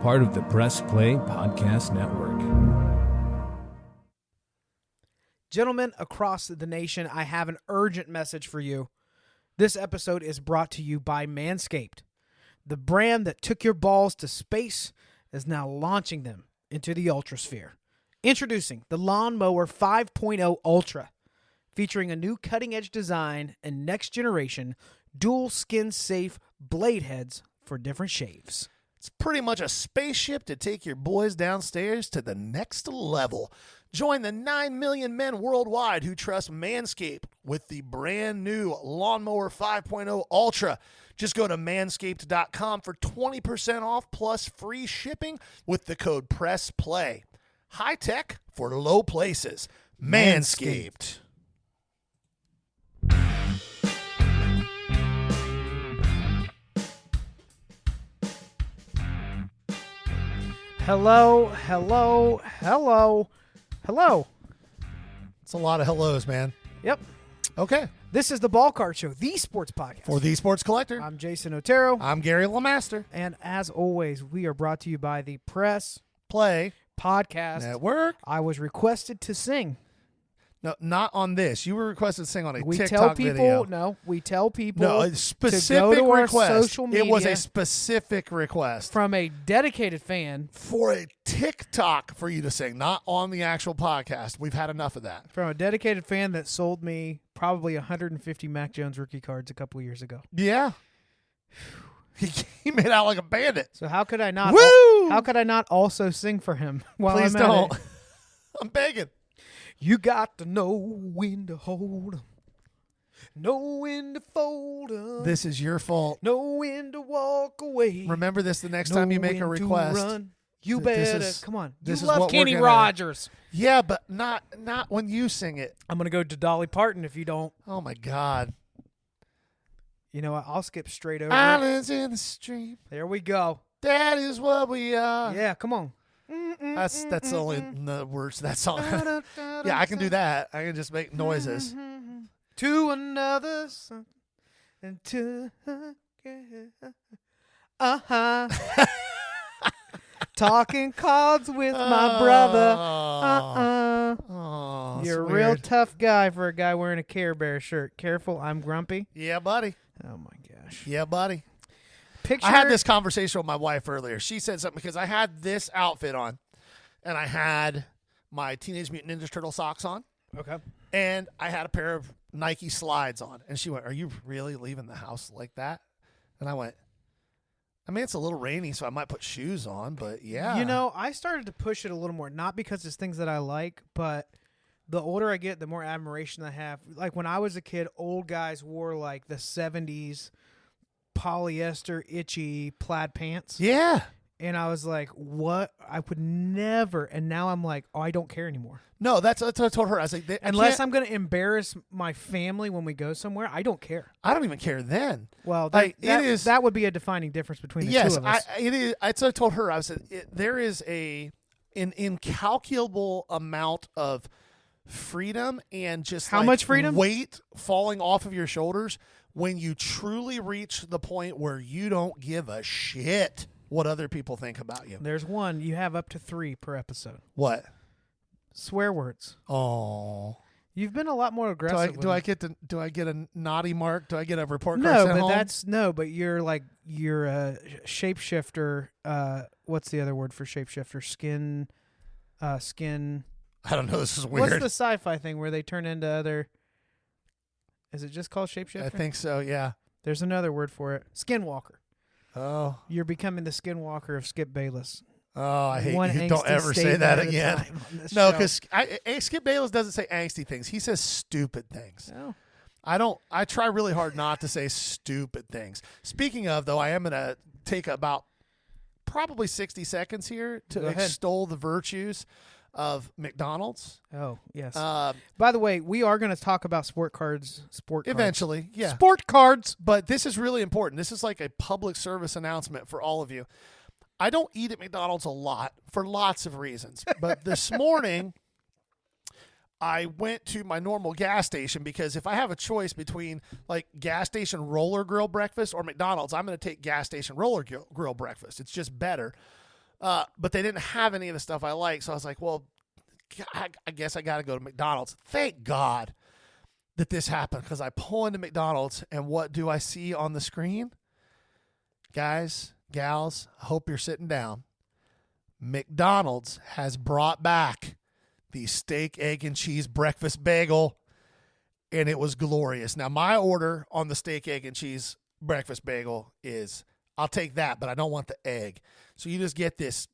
part of the Press Play Podcast Network. Gentlemen across the nation, I have an urgent message for you. This episode is brought to you by Manscaped. The brand that took your balls to space is now launching them into the ultrasphere. Introducing the Lawnmower 5.0 Ultra, featuring a new cutting-edge design and next-generation dual skin-safe blade heads for different shaves. It's pretty much a spaceship to take your boys downstairs to the next level. Join the 9 million men worldwide who trust Manscaped with the brand new Lawnmower 5.0 Ultra. Just go to manscaped.com for 20% off plus free shipping with the code PRESSPLAY. High tech for low places. Manscaped. Hello. It's a lot of hellos, man. Yep. Okay. This is the Ball Card Show, the sports podcast. For the Sports Collector, I'm Jason Otero. I'm Gary LeMaster. And as always, we are brought to you by the Press Play Podcast Network. I was requested to sing. No, not on this. You were requested to sing on a We TikTok tell people, video. we tell people No, a specific to go to our request. social media. It was a specific request From a dedicated fan. for a TikTok for you to sing, not on the actual podcast. We've had enough of that. From a dedicated fan that sold me probably 150 Mac Jones rookie cards a couple years ago. Yeah. He made out like a bandit. So how could I not? Woo! How could I not also sing for him? While Please I'm at don't. it? I'm begging. You got to know when to hold 'em, know when to fold 'em, This is your fault. know when to walk away. Remember this the next know time you make a when to request. run. You This better is- come on. this You is love what we're Kenny gonna- Rogers. Yeah, but not when you sing it. I'm gonna go to Dolly Parton if you don't. Oh my God. You know what? I'll skip straight over. Islands in the stream. There we go. That is what we are. Yeah, come on. That's the only the words to that song. Yeah, I can do that. I can just make noises. To another sun and to talking cards with my brother. Oh, You're a that's real weird. tough guy for a guy wearing a Care Bear shirt. Careful, I'm grumpy. Yeah, buddy. Oh my gosh. Yeah, buddy. Picture. I had this conversation with my wife earlier. She said something because I had this outfit on, and I had my Teenage Mutant Ninja Turtle socks on, Okay. and I had a pair of Nike slides on. And she went, "Are you really leaving the house like that?" And I went, "I mean, it's a little rainy, so I might put shoes on, but yeah." You know, I started to push it a little more, not because it's things that I like, but the older I get, the more admiration I have. Like when I was a kid, old guys wore like the 70s polyester itchy plaid pants. Yeah. And I was like, what? I would never. And now I'm like, oh, I don't care anymore. No, that's what I told her. I was like, Unless I'm going to embarrass my family when we go somewhere, I don't care. I don't even care then. Well, That would be a defining difference between the yes, two of us. it is. I told her, I said, there is an incalculable amount of freedom and just How much freedom? Weight falling off of your shoulders when you truly reach the point where you don't give a shit what other people think about you. There's one. You have up to 3 per episode. What? Swear words. Oh. You've been a lot more aggressive. Do I get a naughty mark? Do I get a report card sent home? But you're a shapeshifter. What's the other word for shapeshifter? Skin. I don't know. This is weird. What's the sci-fi thing where they turn into other? Is it just called shapeshifter? I think so. Yeah. There's another word for it. Skinwalker. Oh. You're becoming the skinwalker of Skip Bayless. Oh, I hate One you. angsty Don't ever say statement that at a again. time on this No, show. because Skip Bayless doesn't say angsty things. He says stupid things. No. I try really hard not to say stupid things. Speaking of, though, I am going to take about probably 60 seconds here to Go ahead. extol the virtues of McDonald's. Oh, yes. By the way, we are going to talk about sport cards. Eventually, yeah. Sport cards. But this is really important. This is like a public service announcement for all of you. I don't eat at McDonald's a lot for lots of reasons. But this morning, I went to my normal gas station because if I have a choice between like gas station roller grill breakfast or McDonald's, I'm going to take gas station roller grill breakfast. It's just better. But they didn't have any of the stuff I like. So I was like, well, I guess I got to go to McDonald's. Thank God that this happened, because I pull into McDonald's and what do I see on the screen? Guys, gals, I hope you're sitting down. McDonald's has brought back the steak, egg, and cheese breakfast bagel, and it was glorious. Now, my order on the steak, egg, and cheese breakfast bagel is, I'll take that, but I don't want the egg. So you just get this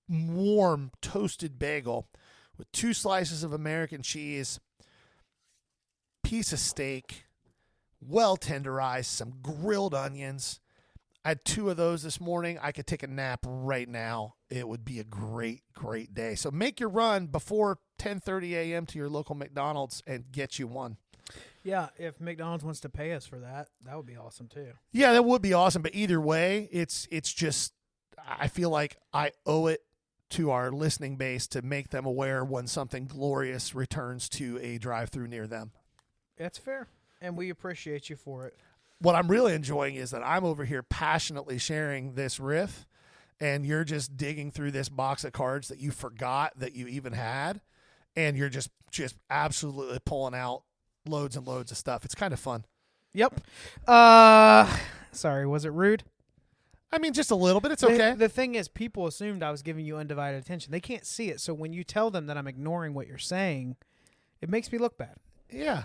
warm, toasted bagel with 2 slices of American cheese, piece of steak, well tenderized, some grilled onions. I had 2 of those this morning. I could take a nap right now. It would be a great, great day. So make your run before 10:30 a.m. to your local McDonald's and get you one. Yeah, if McDonald's wants to pay us for that, that would be awesome too. Yeah, that would be awesome. But either way, it's just, I feel like I owe it to our listening base to make them aware when something glorious returns to a drive-through near them. That's fair, and we appreciate you for it. What I'm really enjoying is that I'm over here passionately sharing this riff, and you're just digging through this box of cards that you forgot that you even had, and you're just absolutely pulling out loads and loads of stuff. It's kind of fun. Yep. Sorry, was it rude? I mean, just a little bit. It's okay. The thing is, people assumed I was giving you undivided attention. They can't see it, so when you tell them that I'm ignoring what you're saying, it makes me look bad. Yeah.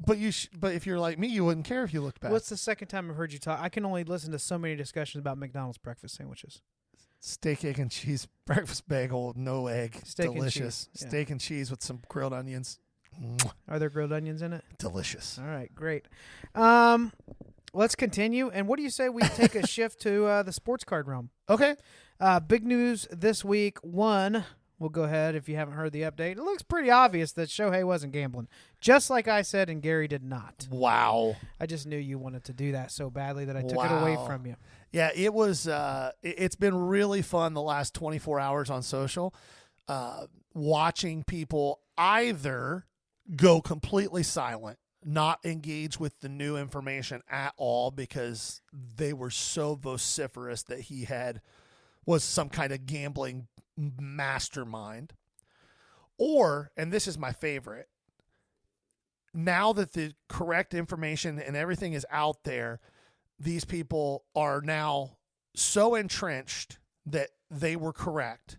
But but if you're like me, you wouldn't care if you looked bad. What's the second time I've heard you talk? I can only listen to so many discussions about McDonald's breakfast sandwiches. Steak, egg, and cheese breakfast bagel, no egg. Steak delicious. and cheese. Yeah. Steak and cheese with some grilled onions. Mwah. Are there grilled onions in it? Delicious. All right, great. Let's continue. And what do you say we take a shift to the sports card realm? Okay. Big news this week. One, we'll go ahead if you haven't heard the update. It looks pretty obvious that Shohei wasn't gambling, just like I said, and Gary did not. Wow. I just knew you wanted to do that so badly that I took it away from you. Yeah, it was. It's been really fun the last 24 hours on social, watching people either go completely silent, not engage with the new information at all because they were so vociferous that he was some kind of gambling mastermind. Or, and this is my favorite, now that the correct information and everything is out there, these people are now so entrenched that they were correct,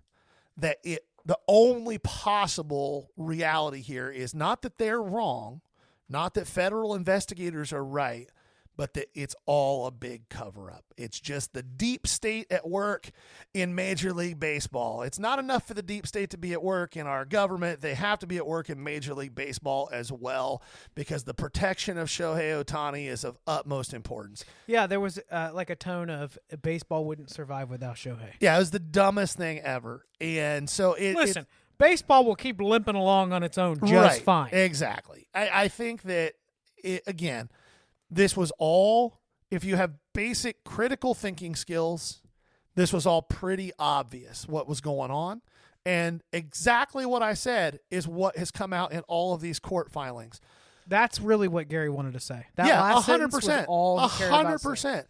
that the only possible reality here is not that they're wrong, not that federal investigators are right, but that it's all a big cover-up. It's just the deep state at work in Major League Baseball. It's not enough for the deep state to be at work in our government. They have to be at work in Major League Baseball as well, because the protection of Shohei Ohtani is of utmost importance. Yeah, there was like a tone of baseball wouldn't survive without Shohei. Yeah, it was the dumbest thing ever. And so Listen, baseball will keep limping along on its own just fine. Exactly. I think that, again, this was all, if you have basic critical thinking skills, this was all pretty obvious what was going on. And exactly what I said is what has come out in all of these court filings. That's really what Gary wanted to say. That yeah, last 100%. Was all he cared about 100%.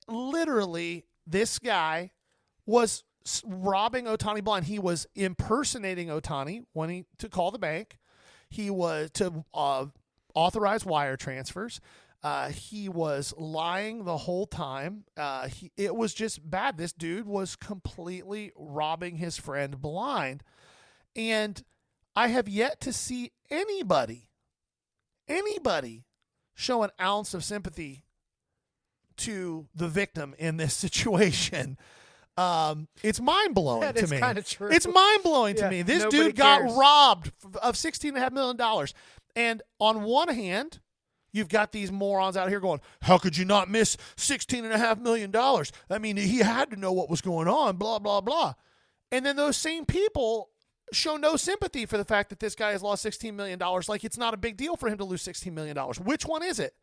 Literally, this guy was robbing Ohtani blind. He was impersonating Ohtani to call the bank. He was to authorize wire transfers. He was lying the whole time. It was just bad. This dude was completely robbing his friend blind. And I have yet to see anybody show an ounce of sympathy to the victim in this situation. It's mind-blowing to me. Kind of true. It's mind-blowing to me. This dude got robbed of $16.5 million. And on one hand, you've got these morons out here going, how could you not miss $16.5 million? I mean, he had to know what was going on, blah, blah, blah. And then those same people show no sympathy for the fact that this guy has lost $16 million. Like, it's not a big deal for him to lose $16 million. Which one is it?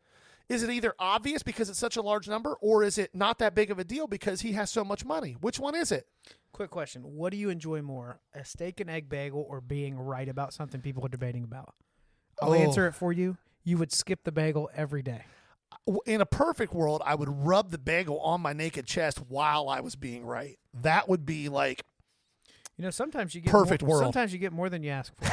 Is it either obvious because it's such a large number, or is it not that big of a deal because he has so much money? Which one is it? Quick question. What do you enjoy more, a steak and egg bagel or being right about something people are debating about? I'll answer it for you. You would skip the bagel every day. in a perfect world, I would rub the bagel on my naked chest while I was being right. That would be like, sometimes you get perfect more, world. Sometimes you get more than you ask for.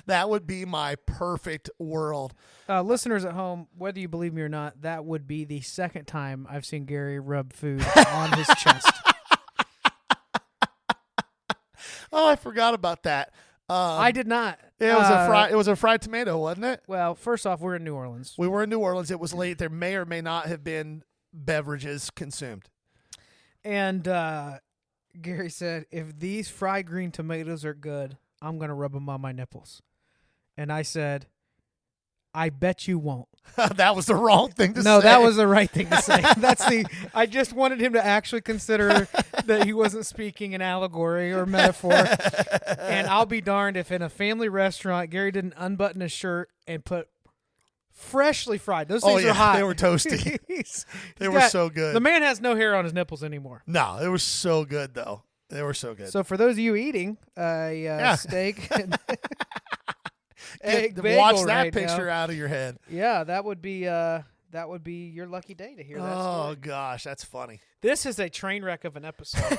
That would be my perfect world. Listeners at home, whether you believe me or not, that would be the second time I've seen Gary rub food on his chest. Oh, I forgot about that. I did not. It was a fried tomato, wasn't it? Well, first off, we're in New Orleans. We were in New Orleans. It was late. There may or may not have been beverages consumed. And Gary said, if these fried green tomatoes are good, I'm going to rub them on my nipples. And I said, I bet you won't. That was the wrong thing to say. No, that was the right thing to say. I just wanted him to actually consider that he wasn't speaking an allegory or metaphor. And I'll be darned if in a family restaurant, Gary didn't unbutton his shirt and put freshly fried. Those things are hot. They were toasty. They were so good. The man has no hair on his nipples anymore. No, it was so good, though. They were so good. So for those of you eating steak and egg bagel watch that right picture now, out of your head. Yeah, that would be your lucky day to hear that story. Gosh, that's funny. This is a train wreck of an episode.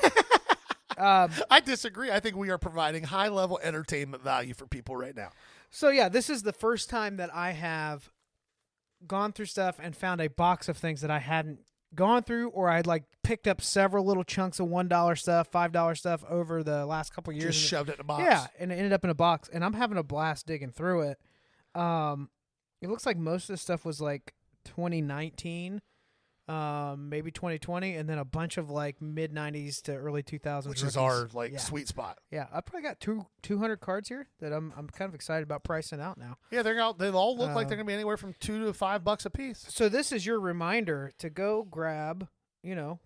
I disagree. I think we are providing high-level entertainment value for people right now. So yeah, this is the first time that I have gone through stuff and found a box of things that I hadn't gone through, or I'd like picked up several little chunks of $1 stuff, $5 stuff over the last couple of years. Just shoved it in a box. Yeah, and it ended up in a box, and I'm having a blast digging through it. It looks like most of the stuff was like 2019, maybe 2020, and then a bunch of like mid 90s to early 2000s, which rookies. is our sweet spot. Yeah, I probably got 200 cards here that I'm kind of excited about pricing out now. Yeah, they all look like they're gonna be anywhere from $2 to $5 a piece. So this is your reminder to go grab,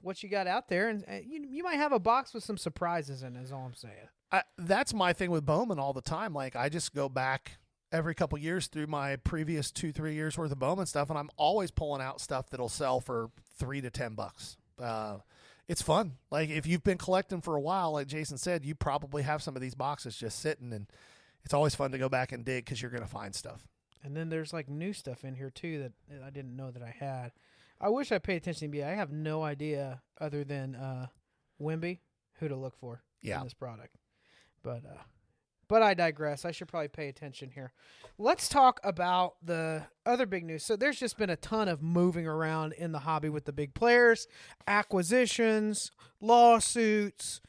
what you got out there, and you might have a box with some surprises in it, is all I'm saying. That's my thing with Bowman all the time. Like, I just go back every couple years through my previous 2-3 years worth of Bowman stuff, and I'm always pulling out stuff that'll sell for $3 to $10. It's fun. Like, if you've been collecting for a while, like Jason said, you probably have some of these boxes just sitting, and it's always fun to go back and dig because you're going to find stuff. And then there's like new stuff in here too that I didn't know that I had. I wish I paid attention to NBA. I have no idea other than Wemby who to look for in this product. But I digress. I should probably pay attention here. Let's talk about the other big news. So there's just been a ton of moving around in the hobby with the big players, acquisitions, lawsuits,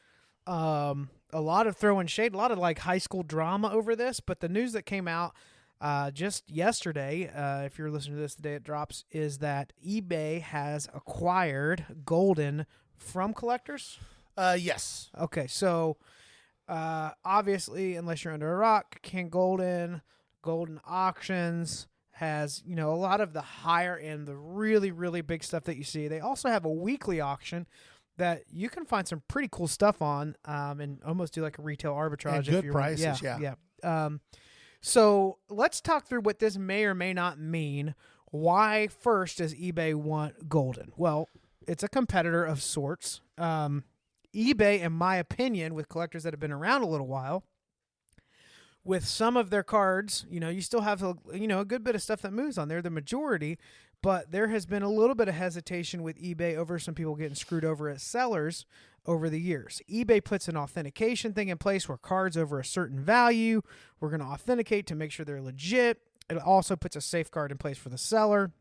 a lot of throwing shade, a lot of like high school drama over this. But the news that came out just yesterday, if you're listening to this the day it drops, is that eBay has acquired Goldin from collectors. Yes. Okay, so obviously, unless you're under a rock, Ken Goldin Auctions has, a lot of the higher end, the really, really big stuff that you see. They also have a weekly auction that you can find some pretty cool stuff on, and almost do like a retail arbitrage. And good prices, yeah. So let's talk through what this may or may not mean. Why first does eBay want Goldin? Well, it's a competitor of sorts. eBay, in my opinion, with collectors that have been around a little while, with some of their cards, you still have a good bit of stuff that moves on there, the majority, but there has been a little bit of hesitation with eBay over some people getting screwed over as sellers over the years. eBay puts an authentication thing in place where cards over a certain value, we're going to authenticate to make sure they're legit. It also puts a safeguard in place for the seller.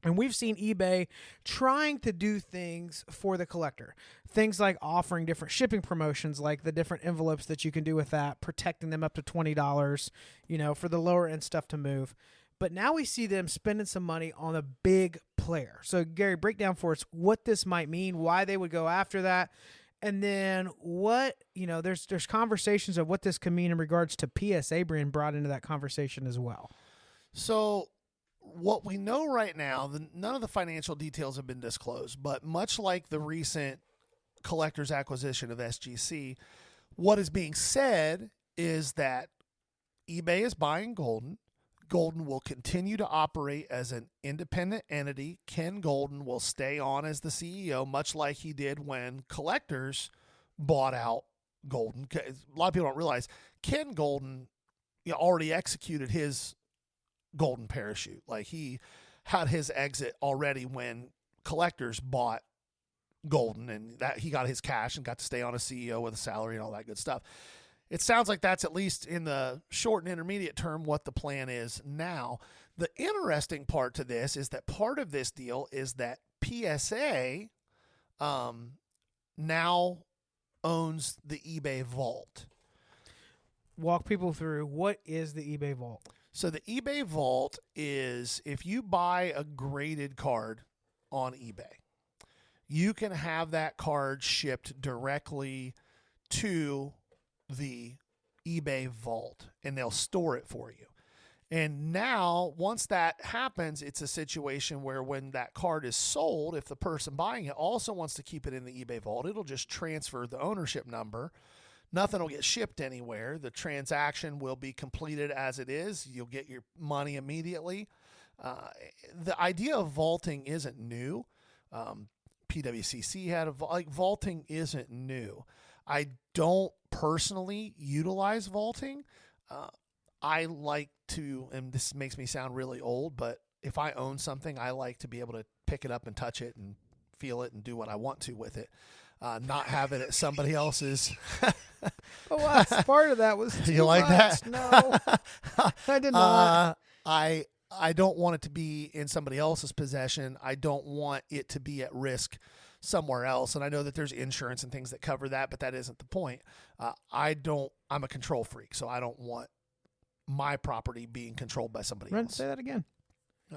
And we've seen eBay trying to do things for the collector. Things like offering different shipping promotions, like the different envelopes that you can do with that, protecting them up to $20, for the lower end stuff to move. But now we see them spending some money on a big player. So, Gary, break down for us what this might mean, why they would go after that, and then what, there's conversations of what this could mean in regards to PSA being brought into that conversation as well. So what we know right now, none of the financial details have been disclosed, but much like the recent collector's acquisition of SGC, what is being said is that eBay is buying Goldin. Goldin will continue to operate as an independent entity. Ken Goldin will stay on as the CEO, much like he did when collectors bought out Goldin. A lot of people don't realize Ken Goldin already executed his golden parachute. Like, he had his exit already when collectors bought Goldin, and that he got his cash and got to stay on as CEO with a salary and all that good stuff. It sounds like that's, at least in the short and intermediate term, what the plan is now. The interesting part to this is that part of this deal is that PSA now owns the eBay vault. Walk people through, what is the eBay vault? So the eBay vault is, if you buy a graded card on eBay, you can have that card shipped directly to the eBay vault, and they'll store it for you. And now, once that happens, it's a situation where when that card is sold, if the person buying it also wants to keep it in the eBay vault, it'll just transfer the ownership number. Nothing will get shipped anywhere. The transaction will be completed as it is. You'll get your money immediately. The idea of vaulting isn't new. PWCC had vaulting isn't new. I don't personally utilize vaulting. I like to, and this makes me sound really old, but if I own something, I like to be able to pick it up and touch it and feel it and do what I want to with it. Not have it at somebody else's. Oh, part of that was too You like much. that? No, I did not. I don't want it to be in somebody else's possession. I don't want it to be at risk somewhere else. And I know that there's insurance and things that cover that, but that isn't the point. I'm a control freak, so I don't want my property being controlled by somebody else. Say that again.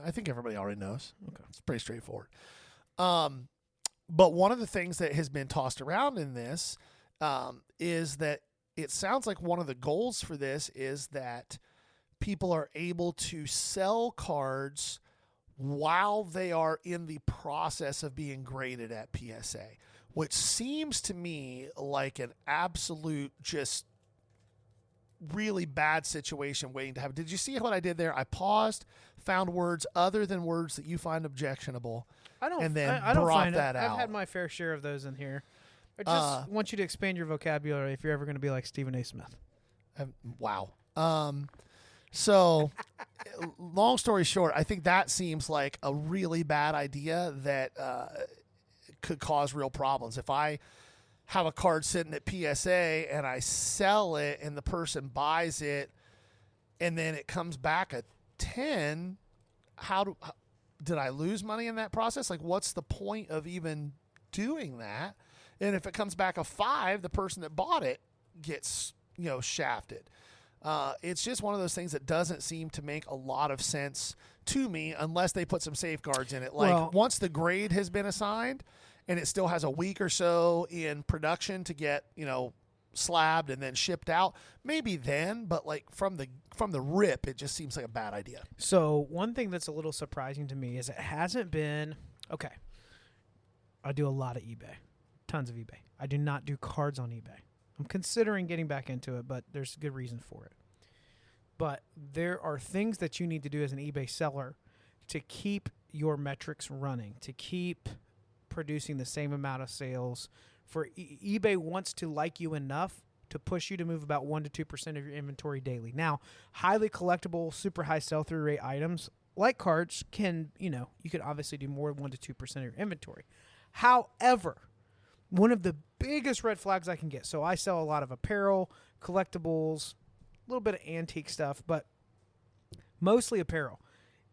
I think everybody already knows. Okay. It's pretty straightforward. But one of the things that has been tossed around in this is that it sounds like one of the goals for this is that people are able to sell cards while they are in the process of being graded at PSA, which seems to me like an absolute just really bad situation waiting to happen. Did you see what I did there? I paused, found words other than words that you find objectionable, I don't brought find that it. out. I've had my fair share of those in here. I just want you to expand your vocabulary if you're ever going to be like Stephen A. Smith. Wow. So long story short, I think that seems like a really bad idea that could cause real problems. If I have a card sitting at PSA and I sell it and the person buys it and then it comes back a 10, did I lose money in that process? Like, what's the point of even doing that? And if it comes back a 5, the person that bought it gets, shafted. It's just one of those things that doesn't seem to make a lot of sense to me unless they put some safeguards in it. Like, once the grade has been assigned and it still has a week or so in production to get, slabbed and then shipped out, maybe then, but like from the rip, it just seems like a bad idea. So one thing that's a little surprising to me is it hasn't been, okay, I do a lot of eBay, tons of eBay. I do not do cards on eBay. I'm considering getting back into it, but there's a good reason for it. But there are things that you need to do as an eBay seller to keep your metrics running, to keep producing the same amount of sales. For eBay wants to like you enough to push you to move about 1% to 2% of your inventory daily. Now, highly collectible, super high sell-through rate items like cards can, you could obviously do more than 1% to 2% of your inventory. However, one of the biggest red flags I can get, so I sell a lot of apparel, collectibles, a little bit of antique stuff, but mostly apparel.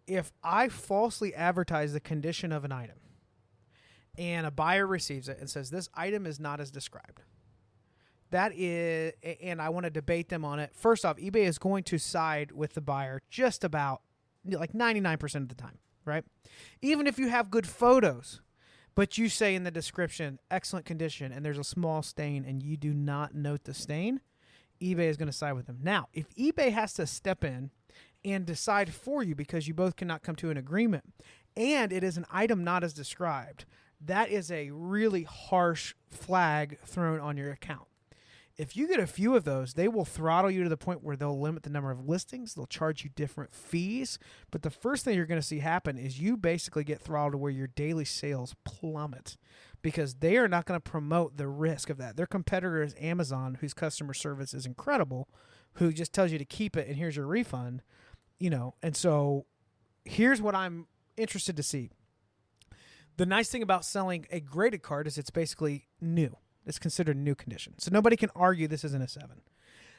If I falsely advertise the condition of an item and a buyer receives it and says this item is not as described, that is, and I want to debate them on it. First off, eBay is going to side with the buyer just about like 99% of the time, right? Even if you have good photos, but you say in the description, excellent condition, and there's a small stain and you do not note the stain, eBay is going to side with them. Now, if eBay has to step in and decide for you because you both cannot come to an agreement and it is an item not as described, that is a really harsh flag thrown on your account. If you get a few of those, they will throttle you to the point where they'll limit the number of listings. They'll charge you different fees. But the first thing you're going to see happen is you basically get throttled to where your daily sales plummet because they are not going to promote the risk of that. Their competitor is Amazon, whose customer service is incredible, who just tells you to keep it and here's your refund. And so here's what I'm interested to see. The nice thing about selling a graded card is it's basically new. It's considered new condition. So nobody can argue this isn't a 7.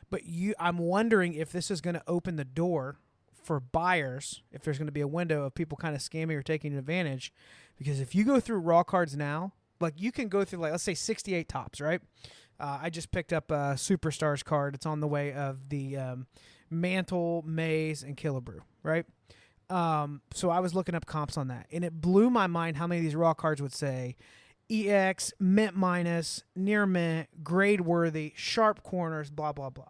But I'm wondering if this is going to open the door for buyers, if there's going to be a window of people kind of scamming or taking advantage. Because if you go through raw cards now, like you can go through, like, let's say 68 tops, right? I just picked up a Superstars card. It's on the way of the Mantle, Maze, and Killebrew, right? So I was looking up comps on that, and it blew my mind how many of these raw cards would say EX, mint minus, near mint, grade worthy, sharp corners, blah, blah, blah.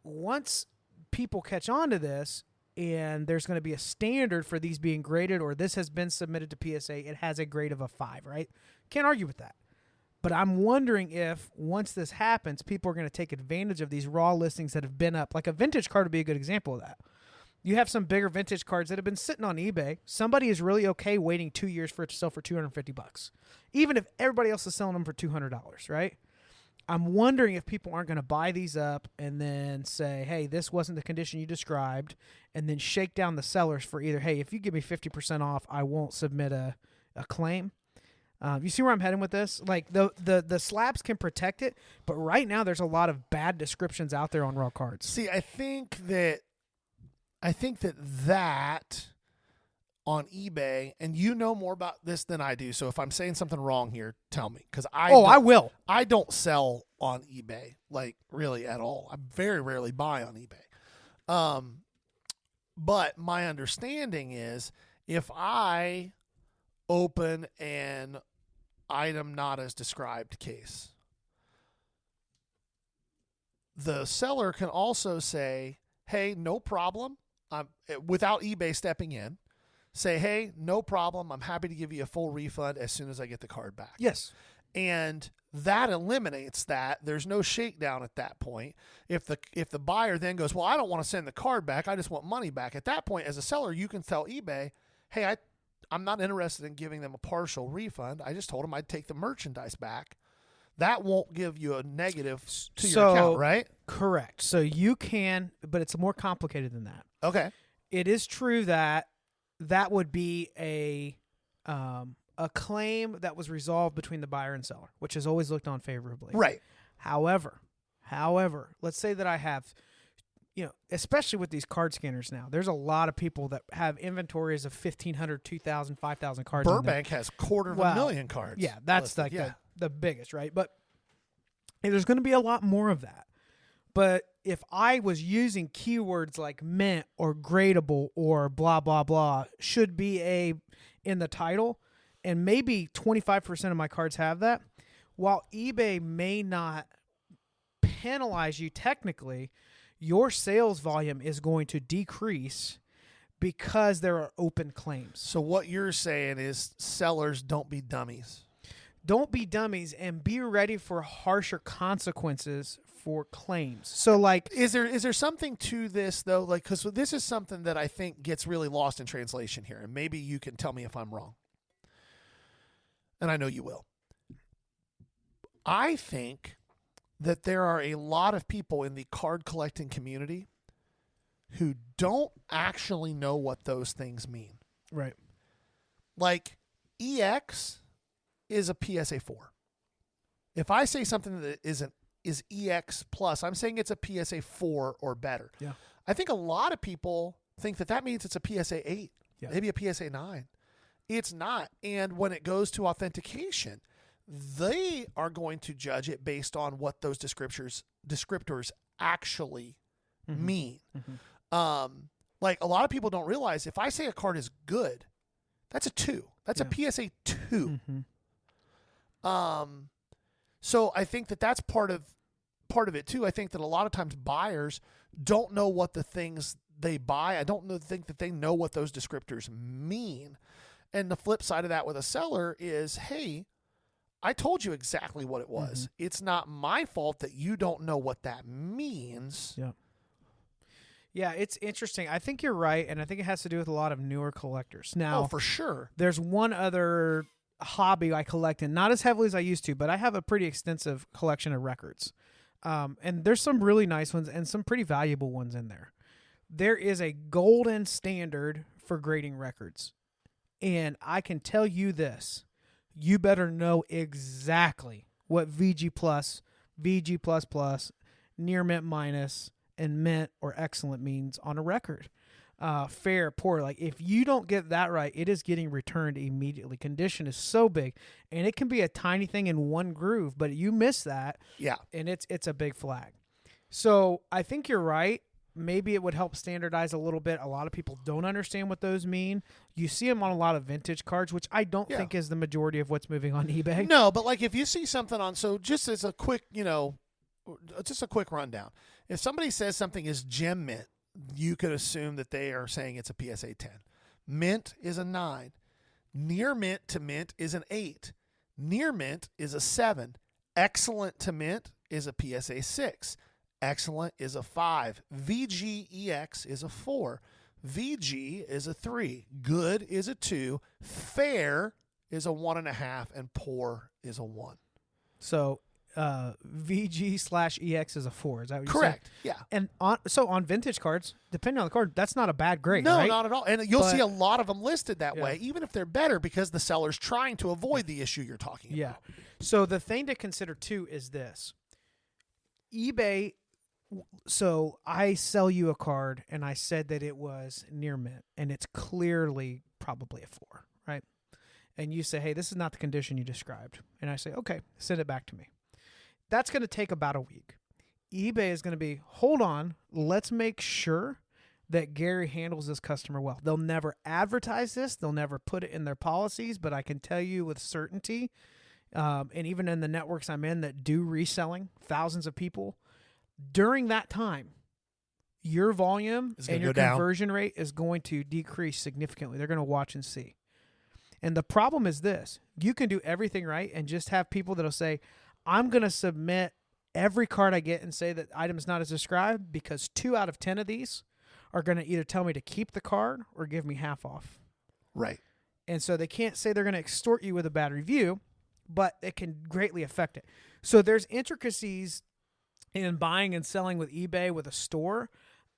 Once people catch on to this, and there's going to be a standard for these being graded, or this has been submitted to PSA, it has a grade of a 5, right? Can't argue with that. But I'm wondering if once this happens, people are going to take advantage of these raw listings that have been up. Like a vintage card would be a good example of that. You have some bigger vintage cards that have been sitting on eBay. Somebody is really okay waiting 2 years for it to sell for $250, even if everybody else is selling them for $200, right? I'm wondering if people aren't going to buy these up and then say, hey, this wasn't the condition you described, and then shake down the sellers for either, hey, if you give me 50% off, I won't submit a claim. You see where I'm heading with this? Like the slabs can protect it, but right now there's a lot of bad descriptions out there on raw cards. See, I think that on eBay, and you know more about this than I do, so if I'm saying something wrong here, tell me. Because I will. I don't sell on eBay, like, really at all. I very rarely buy on eBay. But my understanding is if I open an item not as described case, the seller can also say, hey, no problem, without eBay stepping in, say, hey, no problem, I'm happy to give you a full refund as soon as I get the card back. Yes. And that eliminates that. There's no shakedown at that point. If the buyer then goes, well, I don't want to send the card back, I just want money back. At that point, as a seller, you can tell eBay, hey, I'm not interested in giving them a partial refund. I just told them I'd take the merchandise back. That won't give you a negative to your account, right? Correct. So you can, but it's more complicated than that. Okay. It is true that would be a claim that was resolved between the buyer and seller, which is always looked on favorably. Right. However, let's say that I have, especially with these card scanners now, there's a lot of people that have inventories of 1,500, 2,000, 5,000 cards. Burbank has 250,000 cards. Yeah, that's listed. Like the biggest, right? But there's going to be a lot more of that. But if I was using keywords like mint or gradable or blah, blah, blah, should be in the title, and maybe 25% of my cards have that, while eBay may not penalize you technically, your sales volume is going to decrease because there are open claims. So what you're saying is sellers, don't be dummies. Don't be dummies and be ready for harsher consequences for claims. So, like, is there something to this though? Like, because this is something that I think gets really lost in translation here, and maybe you can tell me if I'm wrong. And I know you will. I think that there are a lot of people in the card collecting community who don't actually know what those things mean. Right. Like, EX is a PSA 4. If I say something that is EX plus, I'm saying it's a PSA 4 or better. Yeah. I think a lot of people think that means it's a PSA 8, maybe a PSA 9. It's not. And when it goes to authentication, they are going to judge it based on what those descriptors actually mean. Mm-hmm. Like, a lot of people don't realize if I say a card is good, that's a 2. That's a PSA 2. Mm-hmm. So I think that's part of it too. I think that a lot of times buyers don't know what the things they buy. I don't think that they know what those descriptors mean. And the flip side of that with a seller is, hey, I told you exactly what it was. Mm-hmm. It's not my fault that you don't know what that means. Yeah. Yeah, it's interesting. I think you're right, and I think it has to do with a lot of newer collectors. Now, for sure. There's one other hobby I collect in, not as heavily as I used to, but I have a pretty extensive collection of records. And there's some really nice ones and some pretty valuable ones in there. there is a golden standard for grading records. And I can tell you this. You better know exactly what VG plus, VG plus plus, near mint minus, and mint or excellent means on a record. Fair, poor. Like, if you don't get that right, it is getting returned immediately. Condition is so big, and it can be a tiny thing in one groove, but you miss that, and it's a big flag. So I think you're right. Maybe it would help standardize a little bit. A lot of people don't understand what those mean. You see them on a lot of vintage cards, which I don't think is the majority of what's moving on eBay. No, but like if you see something on, so just as a quick, just a quick rundown. If somebody says something is gem mint, you could assume that they are saying it's a PSA 10. Mint is a 9. Near mint to mint is an 8. Near mint is a 7. Excellent to mint is a PSA 6. Excellent is a 5. VGEX is a 4. VG is a 3. Good is a 2. Fair is a 1.5. And poor is a 1. So VG/EX is a 4. Is that what you're correct? saying? Yeah. And on vintage cards, depending on the card, that's not a bad grade. No, right? not at all. And you'll see a lot of them listed that Yeah. way, even if they're better, because the seller's trying to avoid the issue you're talking about. Yeah. So the thing to consider too is this: eBay. So I sell you a card, and I said that it was near mint, and it's clearly probably a 4, right? And you say, hey, this is not the condition you described. And I say, okay, send it back to me. That's going to take about a week. eBay is going to be, hold on, let's make sure that Gary handles this customer well. They'll never advertise this. They'll never put it in their policies, but I can tell you with certainty, and even in the networks I'm in that do reselling, thousands of people, during that time, your volume and your conversion rate is going to decrease significantly. They're going to watch and see. And the problem is this: you can do everything right and just have people that'll say, I'm going to submit every card I get and say that item is not as described, because 2 out of 10 of these are going to either tell me to keep the card or give me half off. Right. And so they can't say they're going to extort you with a bad review, but it can greatly affect it. So there's intricacies in buying and selling with eBay with a store,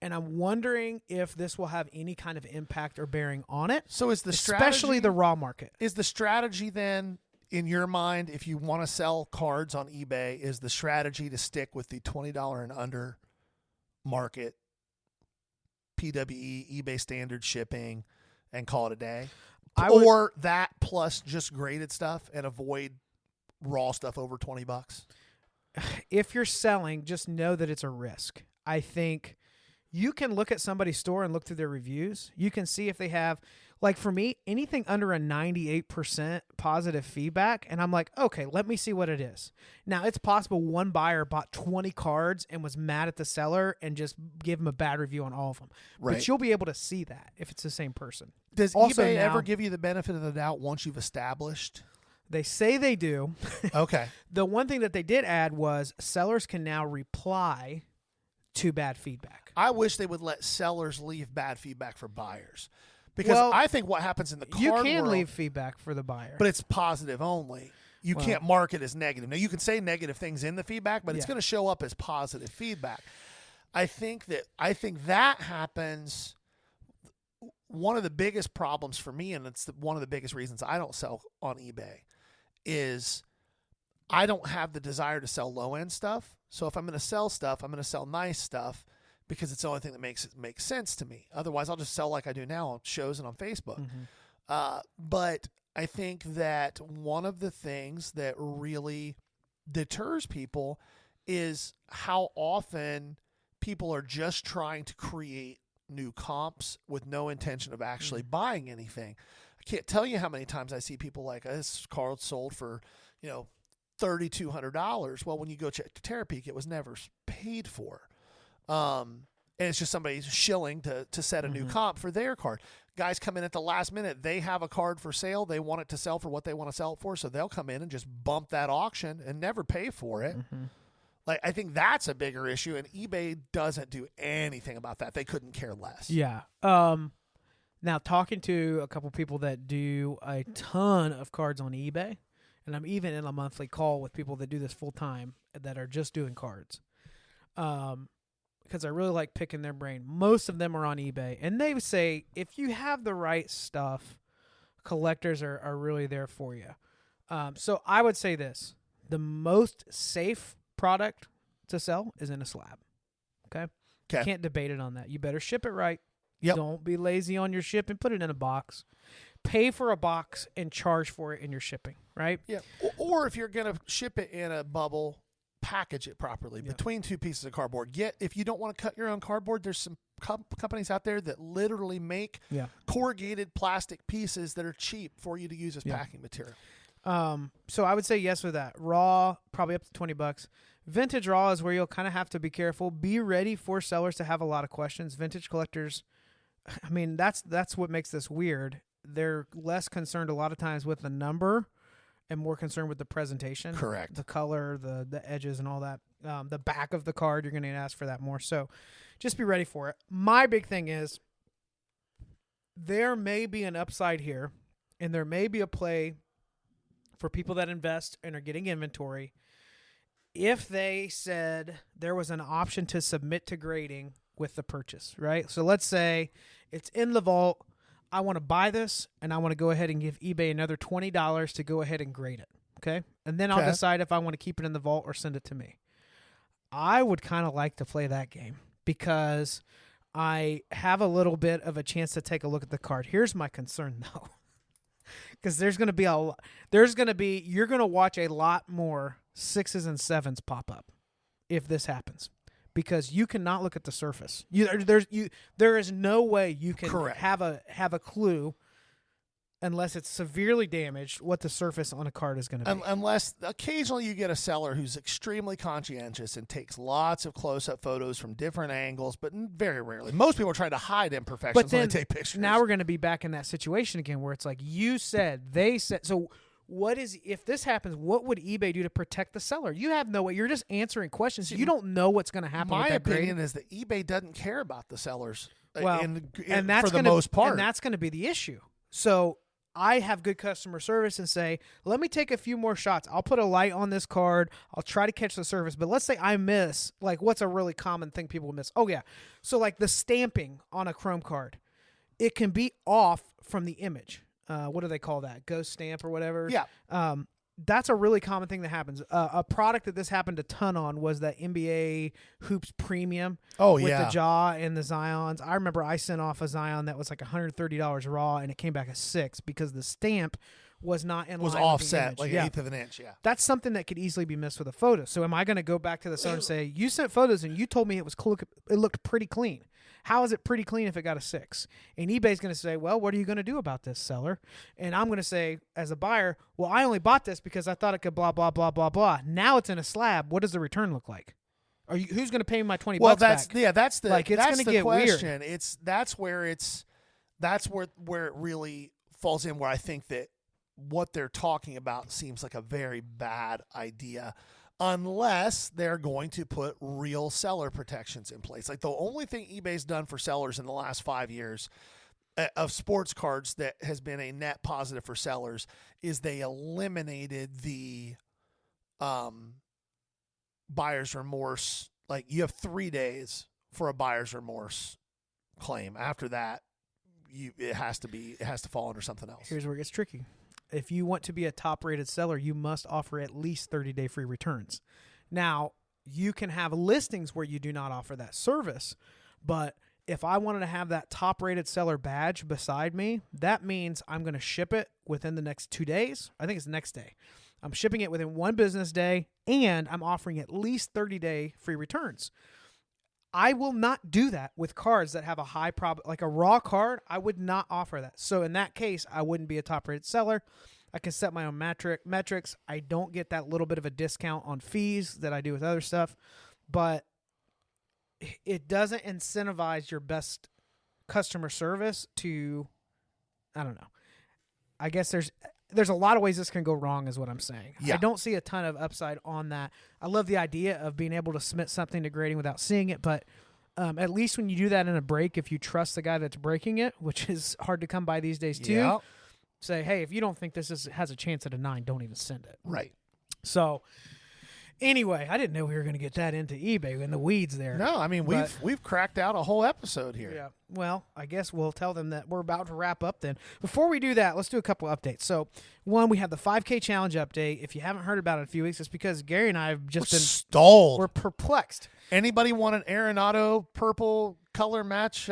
and I'm wondering if this will have any kind of impact or bearing on it. So is the especially the raw market. Is the strategy then, in your mind, if you want to sell cards on eBay, is the strategy to stick with the $20 and under market, PWE, eBay standard shipping, and call it a day? Or that plus just graded stuff and avoid raw stuff over $20? If you're selling, just know that it's a risk. I think you can look at somebody's store and look through their reviews. You can see if they have, like for me, anything under a 98% positive feedback, and I'm like, okay, let me see what it is. Now, it's possible one buyer bought 20 cards and was mad at the seller and just gave him a bad review on all of them. Right. But you'll be able to see that if it's the same person. Does eBay ever give you the benefit of the doubt once you've established? They say they do. Okay. The one thing that they did add was sellers can now reply to bad feedback. I wish they would let sellers leave bad feedback for buyers. Because I think what happens in the card world... You can leave feedback for the buyer. But it's positive only. You can't mark it as negative. Now, you can say negative things in the feedback, but it's going to show up as positive feedback. I think that happens... One of the biggest problems for me, and it's one of the biggest reasons I don't sell on eBay, is I don't have the desire to sell low-end stuff. So if I'm going to sell stuff, I'm going to sell nice stuff because it's the only thing that makes sense to me. Otherwise, I'll just sell like I do now on shows and on Facebook. Mm-hmm. But I think that one of the things that really deters people is how often people are just trying to create new comps with no intention of actually buying anything. I can't tell you how many times I see people like, this card sold for, $3,200. Well, when you go check Terapeak, it was never paid for. And it's just somebody's shilling to set a new comp for their card. Guys come in at the last minute. They have a card for sale. They want it to sell for what they want to sell it for. So they'll come in and just bump that auction and never pay for it. Mm-hmm. Like, I think that's a bigger issue, and eBay doesn't do anything about that. They couldn't care less. Yeah. Now, talking to a couple people that do a ton of cards on eBay, and I'm even in a monthly call with people that do this full time that are just doing cards. because I really like picking their brain. Most of them are on eBay, and they say if you have the right stuff, collectors are really there for you. So I would say this: the most safe product to sell is in a slab. Okay. Can't debate it on that. You better ship it right. Yep. Don't be lazy on your shipping. Put it in a box. Pay for a box and charge for it in your shipping, right? Yeah. Or if you're going to ship it in a bubble, package it properly between two pieces of cardboard. If you don't want to cut your own cardboard, there's some companies out there that literally make corrugated plastic pieces that are cheap for you to use as packing material. So I would say yes with that. Raw, probably up to $20. Vintage raw is where you'll kind of have to be careful. Be ready for sellers to have a lot of questions. Vintage collectors, I mean, that's what makes this weird. They're less concerned a lot of times with the number and more concerned with the presentation. Correct. The color, the edges and all that. The back of the card, you're going to ask for that more. So just be ready for it. My big thing is there may be an upside here, and there may be a play for people that invest and are getting inventory. If they said there was an option to submit to grading with the purchase, right? So let's say it's in the vault. I want to buy this, and I want to go ahead and give eBay another $20 to go ahead and grade it, okay? And then I'll decide if I want to keep it in the vault or send it to me. I would kind of like to play that game because I have a little bit of a chance to take a look at the card. Here's my concern, though, because you're going to watch a lot more 6s and 7s pop up if this happens. Because you cannot look at the surface. There is no way you can have a clue unless it's severely damaged what the surface on a card is going to be. Unless occasionally you get a seller who's extremely conscientious and takes lots of close-up photos from different angles, but very rarely. Most people are trying to hide imperfections when they take pictures. Now we're going to be back in that situation again where it's like you said, they said. So if this happens, what would eBay do to protect the seller? You have no way. You're just answering questions. You don't know what's going to happen. My opinion is that eBay doesn't care about the sellers. Well, and that's for the most part. And that's going to be the issue. So I have good customer service and say, let me take a few more shots. I'll put a light on this card. I'll try to catch the surface. But let's say I miss, like what's a really common thing people miss? Oh, yeah. So like the stamping on a Chrome card, it can be off from the image. What do they call that? Ghost stamp or whatever? Yeah. That's a really common thing that happens. A product that this happened a ton on was that NBA Hoops Premium. With the jaw and the Zions. I remember I sent off a Zion that was like $130 raw, and it came back a 6 because the stamp was not in line. Was offset, like an eighth of an inch, yeah. That's something that could easily be missed with a photo. So am I going to go back to the seller and say, you sent photos and you told me it looked pretty clean. How is it pretty clean if it got a 6? And eBay's going to say, well, what are you going to do about this, seller? And I'm going to say, as a buyer, well, I only bought this because I thought it could blah, blah, blah, blah, blah. Now it's in a slab. What does the return look like? Who's going to pay me my $20 back? That's the it's that's the get question. Weird. That's where it really falls in, where I think that what they're talking about seems like a very bad idea. Unless they're going to put real seller protections in place. Like the only thing eBay's done for sellers in the last 5 years of sports cards that has been a net positive for sellers is they eliminated the buyer's remorse. Like you have 3 days for a buyer's remorse claim. After that, it has to fall under something else. Here's where it gets tricky. If you want to be a top-rated seller, you must offer at least 30-day free returns. Now, you can have listings where you do not offer that service, but if I wanted to have that top-rated seller badge beside me, that means I'm going to ship it within the next 2 days. I think it's the next day. I'm shipping it within 1 business day, and I'm offering at least 30-day free returns. I will not do that with cards that have a high like a raw card. I would not offer that. So in that case, I wouldn't be a top-rated seller. I can set my own metrics. I don't get that little bit of a discount on fees that I do with other stuff, but it doesn't incentivize your best customer service to, I don't know. I guess there's a lot of ways this can go wrong is what I'm saying. Yeah. I don't see a ton of upside on that. I love the idea of being able to submit something to grading without seeing it, but at least when you do that in a break, if you trust the guy that's breaking it, which is hard to come by these days too, say, hey, if you don't think this has a chance at a 9, don't even send it. Right. So Anyway, I didn't know we were going to get that into eBay in the weeds there. No, I mean, we've cracked out a whole episode here. Yeah. Well, I guess we'll tell them that we're about to wrap up then. Before we do that, let's do a couple updates. So, one, we have the 5K challenge update. If you haven't heard about it in a few weeks, it's because Gary and I have just been stalled. We're perplexed. Anybody want an Arenado purple color match?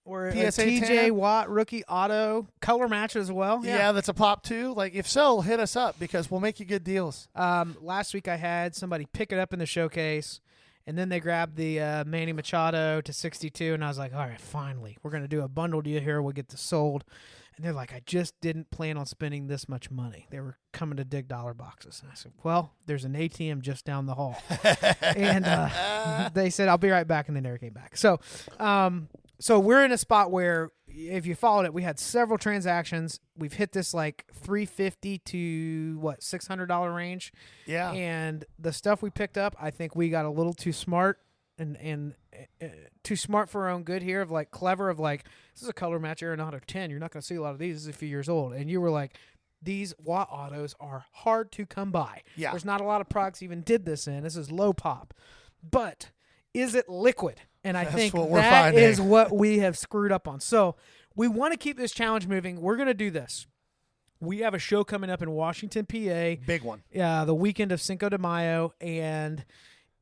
Or a PSA TJ 10? Watt rookie auto color match as well. Yeah, that's a pop too. Like, if so, hit us up because we'll make you good deals. Last week I had somebody pick it up in the showcase, and then they grabbed the Manny Machado to 62, and I was like, all right, finally, we're going to do a bundle deal here. We'll get this sold. And they're like, I just didn't plan on spending this much money. They were coming to dig dollar boxes. And I said, well, there's an ATM just down the hall. And they said, I'll be right back, and they never came back. So we're in a spot where, if you followed it, we had several transactions. We've hit this like $350 to $600 range. Yeah. And the stuff we picked up, I think we got a little too smart and too smart for our own good here. Clever. This is a color match Arenado 10. You're not going to see a lot of these. This is a few years old. And you were like, these Watt autos are hard to come by. Yeah. There's not a lot of products even did this in. This is low pop, but is it liquid? And I think that is what we have screwed up on. So we want to keep this challenge moving. We're going to do this. We have a show coming up in Washington, PA. Big one. The weekend of Cinco de Mayo. And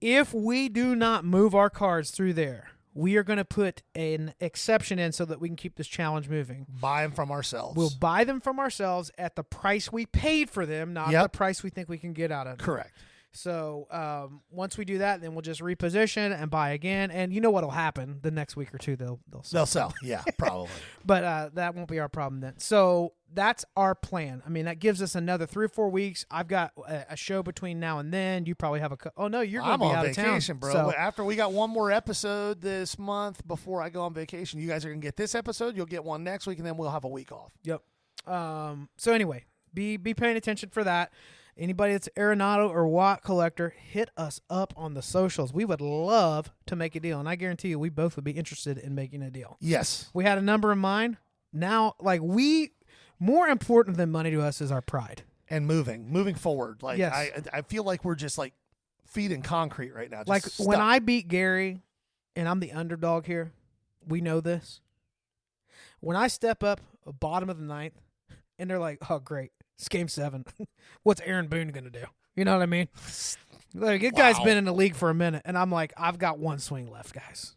if we do not move our cards through there, we are going to put an exception in so that we can keep this challenge moving. Buy them from ourselves. We'll buy them from ourselves at the price we paid for them, not the price we think we can get out of them. Correct. So once we do that, then we'll just reposition and buy again. And you know what'll happen the next week or two? They'll sell. They'll sell. Yeah, probably. But that won't be our problem then. So that's our plan. I mean, that gives us another 3 or 4 weeks. I've got a show between now and then. You probably have oh no, you're going to be out of town. I'm on vacation, bro. So, after we got one more episode this month before I go on vacation, you guys are going to get this episode. You'll get one next week, and then we'll have a week off. Yep. So anyway, be paying attention for that. Anybody that's Arenado or Watt collector, hit us up on the socials. We would love to make a deal, and I guarantee you we both would be interested in making a deal. Yes. We had a number in mind. Now, more important than money to us is our pride. And moving forward. Yes. I feel like we're just feet in concrete right now. When I beat Gary, and I'm the underdog here, we know this. When I step up bottom of the ninth, and they're like, oh, great. It's game 7. What's Aaron Boone going to do? You know what I mean? That guy's been in the league for a minute, and I'm like, I've got one swing left, guys.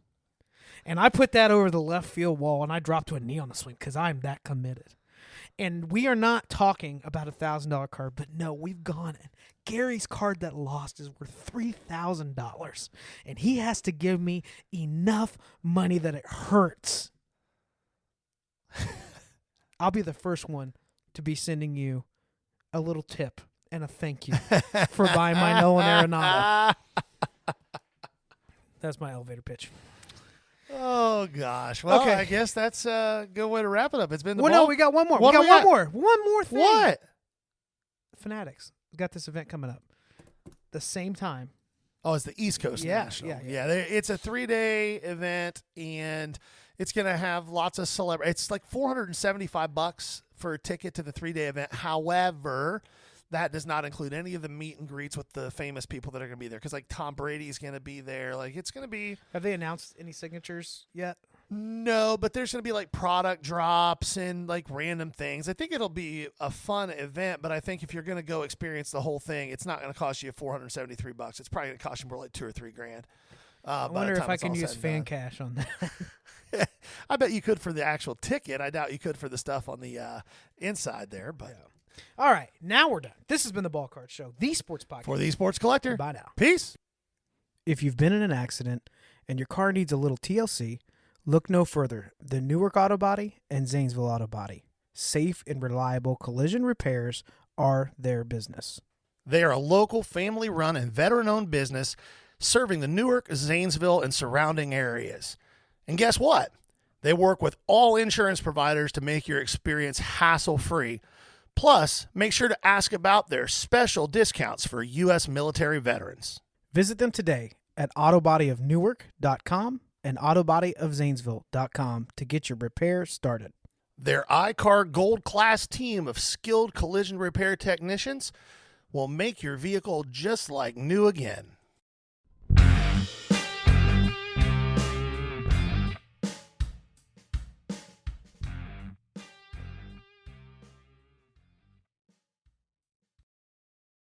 And I put that over the left field wall, and I dropped to a knee on the swing because I'm that committed. And we are not talking about a $1,000 card, but no, we've gone. Gary's card that lost is worth $3,000, and he has to give me enough money that it hurts. I'll be the first one to be sending you a little tip and a thank you for buying my Nolan Arenado. That's my elevator pitch. Oh, gosh. Well, okay. I guess that's a good way to wrap it up. It's been the no, we got one more. What we got one more. One more thing. What? Fanatics. We got this event coming up. The same time. Oh, it's the East Coast National. Yeah. It's a 3-day event, and it's going to have lots of celebrities. It's like $475 for a ticket to the 3-day event. However, that does not include any of the meet and greets with the famous people that are going to be there. Because Tom Brady's going to be there. It's going to be. Have they announced any signatures yet? No, but there's going to be product drops and random things. I think it'll be a fun event, but I think if you're going to go experience the whole thing, it's not going to cost you $473. It's probably going to cost you more like $2,000 or $3,000. I wonder if I can use fan cash on that. I bet you could for the actual ticket. I doubt you could for the stuff on the inside there. But all right, now we're done. This has been the Ball Card Show, the sports podcast for the sports collector. Bye now. Peace. If you've been in an accident and your car needs a little TLC, look no further than Newark Auto Body and Zanesville Auto Body. Safe and reliable collision repairs are their business. They are a local, family-run, and veteran-owned business serving the Newark, Zanesville, and surrounding areas. And guess what? They work with all insurance providers to make your experience hassle-free. Plus, make sure to ask about their special discounts for U.S. military veterans. Visit them today at autobodyofnewark.com and autobodyofzanesville.com to get your repair started. Their iCar Gold Class team of skilled collision repair technicians will make your vehicle just like new again.